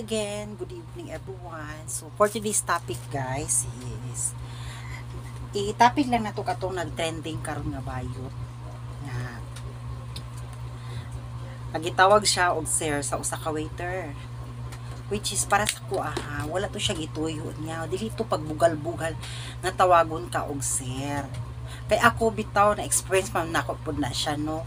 again, good evening everyone. So for today's topic guys is i-topic lang na to katong nag-trending karon nga bayot nga nagitawag siya og sir sa usa ka waiter, which is para sa kuha wala to siya gituyo niya, dili to pagbugal-bugal nga tawagon ka og sir. Kay ako bitaw na experience man nako pud na siya no,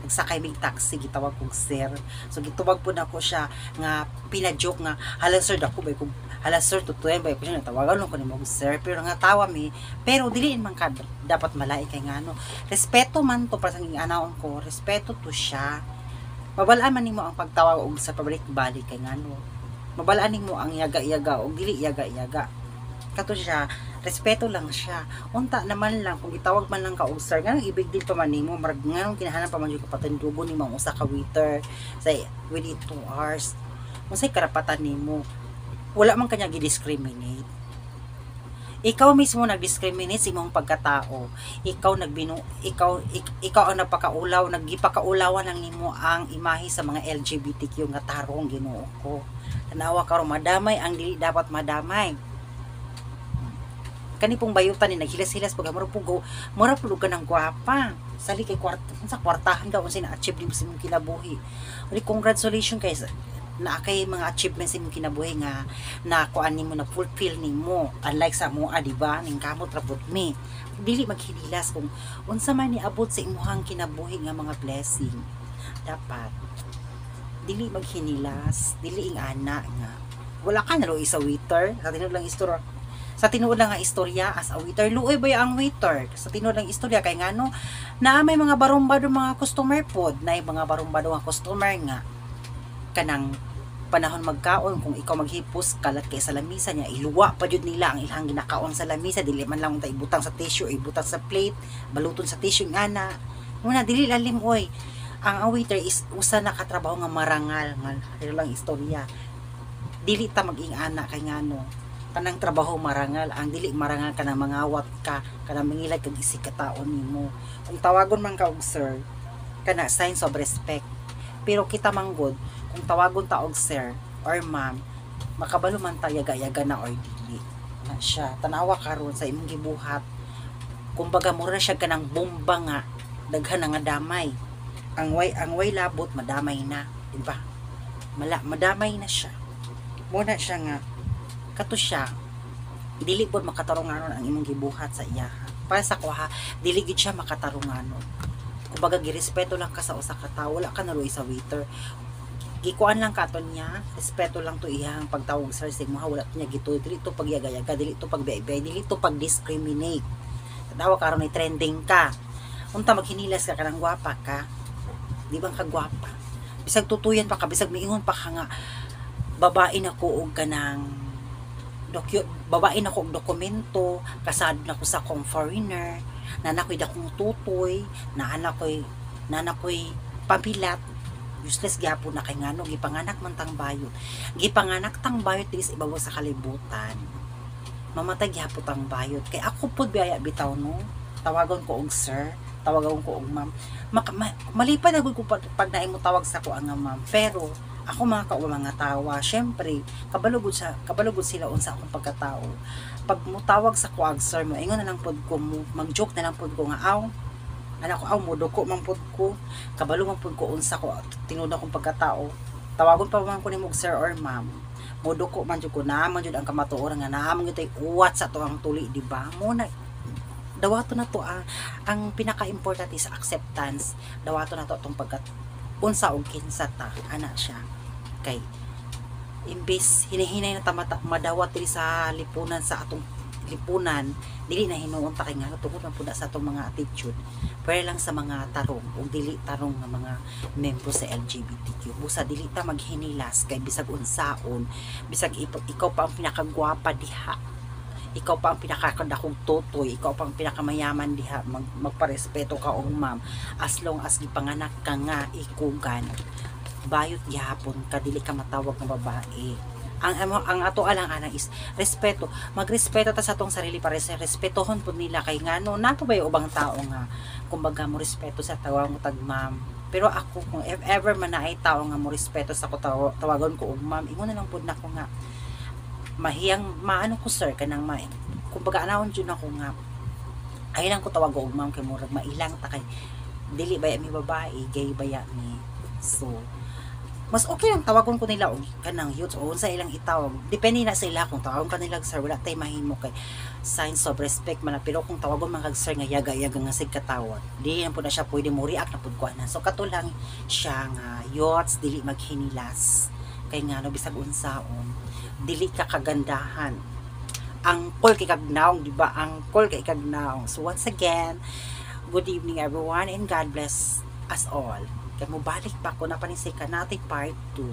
nagsakay mig taxi gitawag kog sir. So gitawag po na ko siya nga pina-joke nga hala sir dako bay kog hala sir tutuyen bay ko siya natawagan ko nimo sir, pero nga tawa mi pero dili man ka dapat malai kay ngano respeto man to para sa nging anaon ko, respeto to siya. Mabalaan man nimo ang pagtawag og sa pabalik-balik kay ngano mabalaan nimo ang yaga-yaga og dili yaga-yaga kato siya, respeto lang siya. Unta naman lang kung gitawag man lang ka og sir, ganang ibig din pa man nimo, marag nganong kinahanan pa man jud ka patindugo nimo ang usa ka waiter say within 2 hours. Unsay karapatan nimo? Wala man kanya gi-discriminate. Ikaw mismo nag-discriminate sa imong pagkatao. Ikaw ang napakaulaw, nagipakaulawan lang nimo ang imahe sa mga LGBTQ nga tarong Ginoo ko. Tanawa karon madamay ang dili dapat madamay. Kani pong bayutan ni naghilas-hilas pag mura pug ka ng gwapa sali kay kwartahan daw unsay na-achieve nimo sa imong kinabuhi. Uli congratulations kay na kay mga achievements sa imong kinabuhi nga na kuan nimo na fulfill nimo, unlike sa mo di ba ning kamot rabot mi dili maghililas kung unsa man ni abot sa imong kinabuhi nga mga blessing. Dapat dili maghinilas, dili ing ana nga wala ka na isa waiter sa tinuod lang nga istorya as a waiter, luoy ba ang waiter sa tinuod lang istorya kay ngano na may mga barumbado mga customer pod na mga barumbado nga customer nga kanang panahon magkaon kung ikaw maghipos kalat kay sa lamisa niya iluwa pa jud nila ang ilang ginakaon sa lamisa, dili man lang ta ibutang sa tissue, ibutang sa plate, baluton sa tissue ngana muna dili lalim oy. Ang waiter is usa na katrabaho nga marangal nga lang istorya, dili ta mag-ingana kay ngano kanang trabaho marangal, ang dili marangal ka na mangawat ka kanang mangilag kag isig kataon nimo. Kung tawagon man ka og sir kana signs of respect, pero kita manggod kung tawagon ta og sir or ma'am makabalo man ta yaga-yaga na or dili na siya. Tanawa karon sa imong gibuhat kumbaga mura siya kanang bomba nga daghan na nga damay, ang way labot madamay na, di ba? Madamay na siya. Muna siya nga kato siya dili pod makatarunganon ang imong gibuhat sa iya. Para sa ko dili gid siya makatarunganon. Kumbaga girespeto lang ka sa usa ka tawo, wala ka naluoy sa waiter. Gikuan lang katon niya, respeto lang to iyang pagtawag sir sa imo, wala niya gituy, dili to pagyaga-yaga, dili to pagbay-bay, dili to pag-discriminate. Tanawa karon ni trending ka. Unta maghinilas ka kanang gwapa ka. Di ba ka gwapa? Bisag tutuyan pa ka, bisag miingon pa ka nga babae na ko og kanang babae na ko og dokumento, kasado na ko sa kong foreigner, nanakoy dakong tutoy, nanakoy pabilat, useless gyapon na kay ngano gipanganak man tang bayot. Gipanganak tang bayot diri sa ibabaw sa kalibutan. Mamatay gyapon tang bayot. Kay ako pud biyaya bitaw no. Tawagon ko og sir, tawagon ko og ma'am. Malipad na gud ko pag naimo tawag sa ko ang ma'am. Pero ako mga tawa, syempre kabalugod sila unsa akong pagkatao. Pag mo tawag sa kuag sir mo, ingon na lang pod ko, mag-joke na lang pod ko nga aw anak ko moduko man pod ko, kabalo man pod ko unsa ko tinud akong pagkatao. Tawagon pa man ko nimo sir or ma'am, moduko man jud ko naman jud ang kamatuoran nga naamon gyud uwat sa to ang tuli, di ba? Mo na dawato na to ang pinaka-importante sa acceptance, dawato na to atong pagkat unsa og kinsa ta ana siya. Kay imbis hinihinay na madawat diri sa lipunan sa atong lipunan, dili na hinuon ta kay nga tungod man pud sa atong mga attitude, pero lang sa mga tarong o dili tarong nga mga membro sa LGBTQ. Busa dili ta maghinilas kay bisag unsaon, bisag ikaw pa ang pinakagwapa diha, ikaw pa ang pinakakadakong totoy, ikaw pa ang pinakamayaman diha, magparespeto ka og ma'am, as long as gipanganak ka nga ikugan bayot gihapon ka, dili ka matawag nga babae. Ang ato alang anang is respeto, magrespeto ta sa atong sarili para sa respetohon pud nila kay ngano nato bay ubang tao nga kumbaga mo respeto sa tawag mo tag ma'am, Pero ako, kung if ever man na ay tao nga mo respeto sa ko, tawagon ko og ma'am, ingon na lang pud nako nga mahiyang maano ko sir kanang kumbaga anawon jud ako nga ay lang ko tawag og ma'am kay murag mailang ta kay dili baya mi babae, gay baya mi. So mas okay lang tawagon ko nila og kanang youth o unsa ilang itawag, depende na sa ila kung tawagon ka nila sir wala tay mahimo kay signs of respect man, pero kung tawagon man kag sir nga yaga-yaga nga sig katawag di na pud na siya pwede mo react na pud ko na. So kato lang siya nga youths dili maghinilas kay nga no bisag unsaon dili ka kagandahan, ang cool kay kagnaong, di ba? Ang cool kay kagnaong. So once again, good evening everyone and God bless us all. Kaya mo balik pa ko na panisay ka natin part 2.